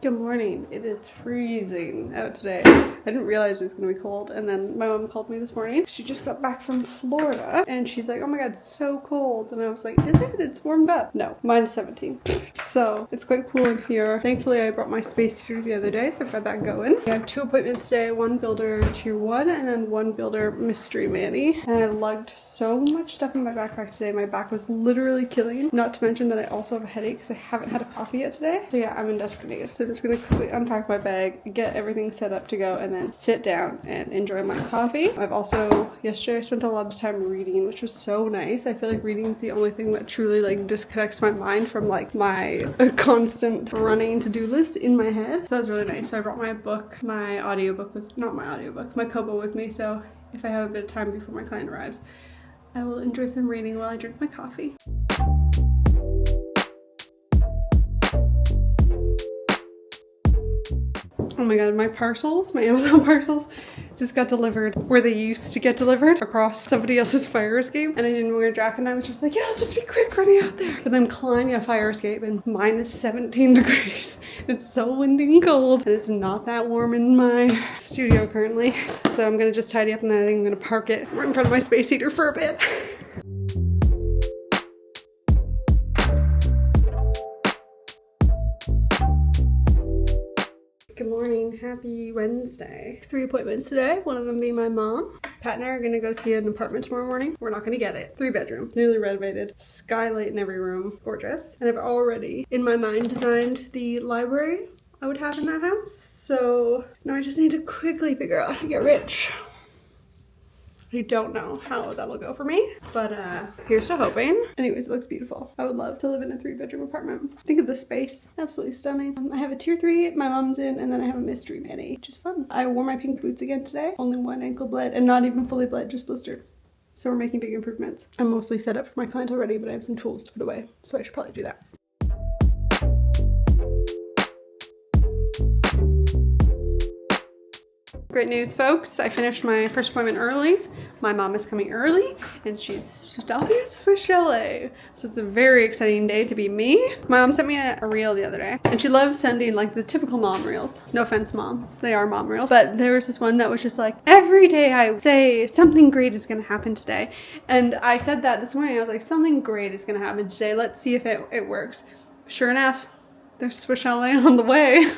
Good morning. It is freezing out today. I didn't realize it was going to be cold, and then my mom called me this morning. She just got back from Florida and she's like, oh my god, it's so cold. And I was like, is it? It's warmed up. No, minus 17. So it's quite cool in here. Thankfully I brought my space heater the other day, so I've got that going. I have 2 appointments today, one builder tier 1 and then one builder mystery Manny. And I lugged so much stuff in my backpack today. My back was literally killing. Not to mention that I also have a headache because I haven't had a coffee yet today. So yeah, I'm in desperate need. So I'm just gonna quickly unpack my bag, get everything set up to go, and then sit down and enjoy my coffee. I've also, yesterday I spent a lot of time reading, which was so nice. I feel like reading is the only thing that truly like disconnects my mind from like my constant running to-do list in my head. So that was really nice. So I brought my book, my audiobook was, not my audiobook, my Kobo with me. So if I have a bit of time before my client arrives, I will enjoy some reading while I drink my coffee. Oh my god, my parcels, my Amazon parcels just got delivered where they used to get delivered, across somebody else's fire escape, and I didn't wear a jacket and I was just like, yeah, I'll just be quick running out there. But then climbing a fire escape in minus 17 degrees. It's so windy and cold and it's not that warm in my studio currently. So I'm gonna just tidy up and then I think I'm gonna park it right in front of my space heater for a bit. Good morning, happy Wednesday. 3 appointments today, one of them being my mom. Pat and I are gonna go see an apartment tomorrow morning. We're not gonna get it. 3 bedroom, newly renovated, skylight in every room, gorgeous. And I've already, in my mind, designed the library I would have in that house. So now I just need to quickly figure out how to get rich. I don't know how that'll go for me, but here's to hoping. Anyways, it looks beautiful. I would love to live in a 3-bedroom apartment. Think of the space, absolutely stunning. I have a tier 3, my mom's in, and then I have a mystery Manny, which is fun. I wore my pink boots again today. Only 1 ankle bled, and not even fully bled, just blistered. So we're making big improvements. I'm mostly set up for my client already, but I have some tools to put away, so I should probably do that. Great news, folks. I finished my first appointment early. My mom is coming early and she's stopping at Swiss Chalet. So it's a very exciting day to be me. My mom sent me a reel the other day and she loves sending like the typical mom reels. No offense, mom. They are mom reels. But there was this one that was just like, every day I say something great is gonna happen today. And I said that this morning. I was like, something great is gonna happen today. Let's see if it works. Sure enough, there's Swiss Chalet on the way.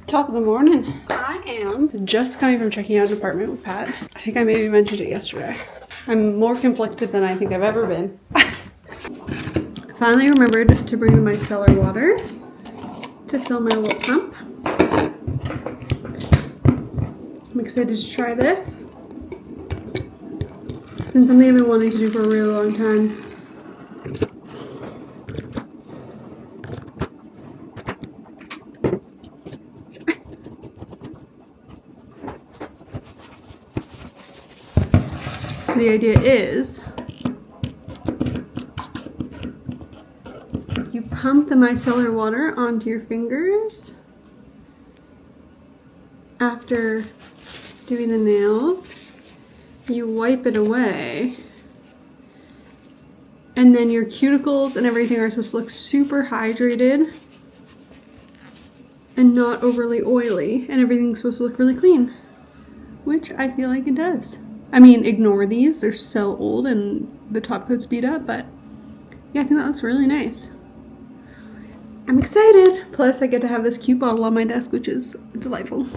Top of the morning. I am just coming from checking out an apartment with Pat. I think I maybe mentioned it yesterday. I'm more conflicted than I think I've ever been. Finally remembered to bring my cellar water to fill my little pump. I'm excited to try this. It's been something I've been wanting to do for a really long time. So the idea is you pump the micellar water onto your fingers after doing the nails. You wipe it away, and then your cuticles and everything are supposed to look super hydrated and not overly oily, and everything's supposed to look really clean, which I feel like it does. I mean, ignore these, they're so old and the top coat's beat up, but yeah, I think that looks really nice. I'm excited! Plus I get to have this cute bottle on my desk, which is delightful.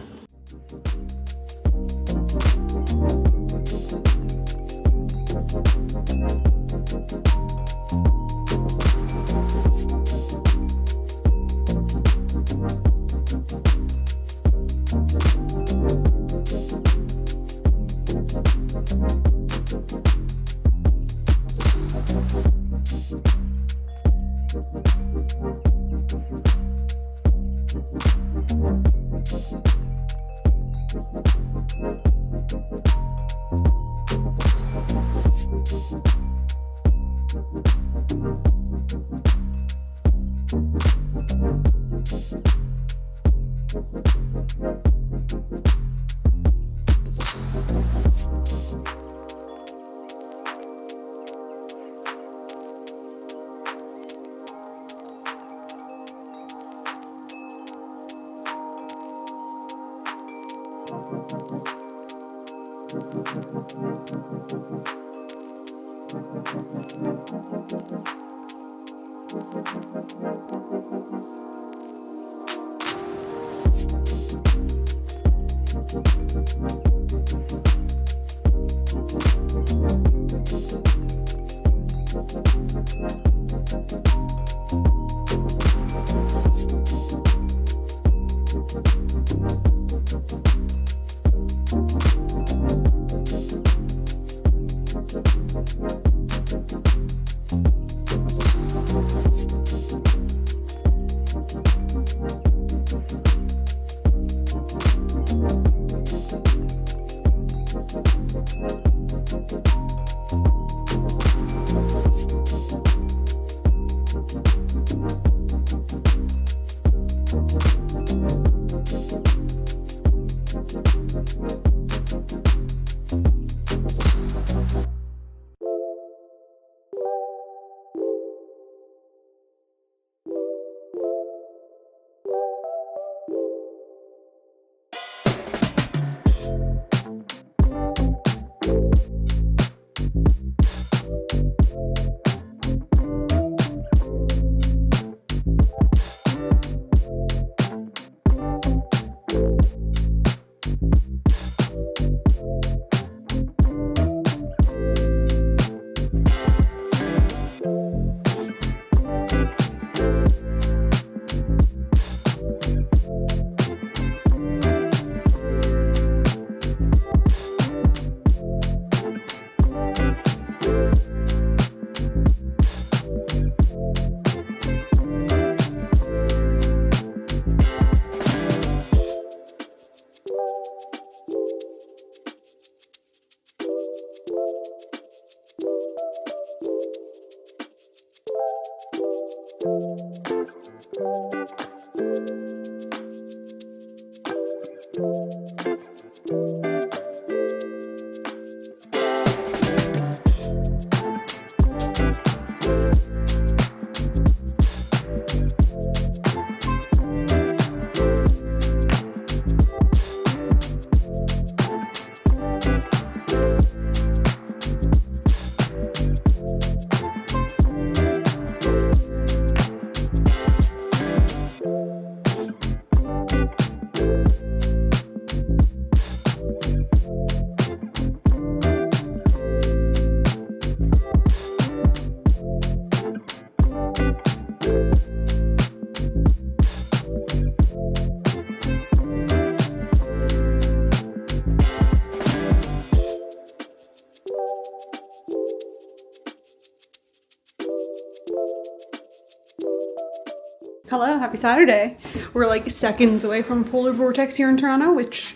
Hello, happy Saturday. We're like seconds away from polar vortex here in Toronto, which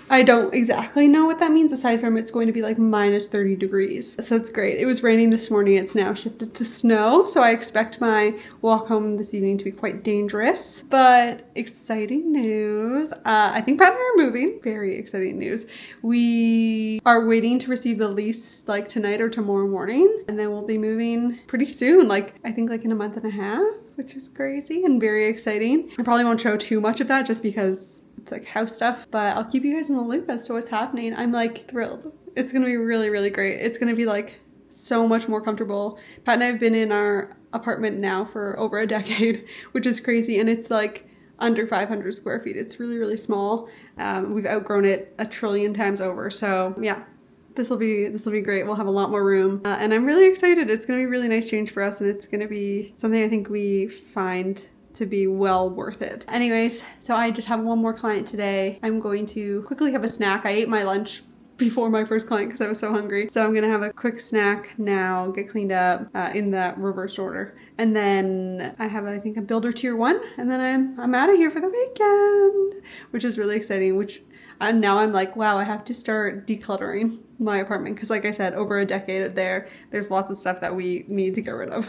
I don't exactly know what that means aside from it's going to be like minus 30 degrees. So it's great. It was raining this morning. It's now shifted to snow. So I expect my walk home this evening to be quite dangerous, but exciting news. I think Pat and I are moving. Very exciting news. We are waiting to receive the lease like tonight or tomorrow morning. And then we'll be moving pretty soon. Like I think like in a month and a half, which is crazy and very exciting. I probably won't show too much of that just because it's like house stuff, but I'll keep you guys in the loop as to what's happening. I'm like thrilled. It's gonna be really, really great. It's gonna be like so much more comfortable. Pat and I have been in our apartment now for over a decade, which is crazy. And it's like under 500 square feet. It's really, really small. We've outgrown it a trillion times over. So yeah, this will be great. We'll have a lot more room and I'm really excited. It's gonna be a really nice change for us and it's gonna be something I think we find to be well worth it. Anyways, so I just have one more client today. I'm going to quickly have a snack. I ate my lunch before my first client because I was so hungry. So I'm gonna have a quick snack now, get cleaned up in that reverse order. And then I have, I think, a builder tier 1 and then I'm out of here for the weekend, which is really exciting, which now I'm like, wow, I have to start decluttering my apartment because like I said, over a decade there's lots of stuff that we need to get rid of.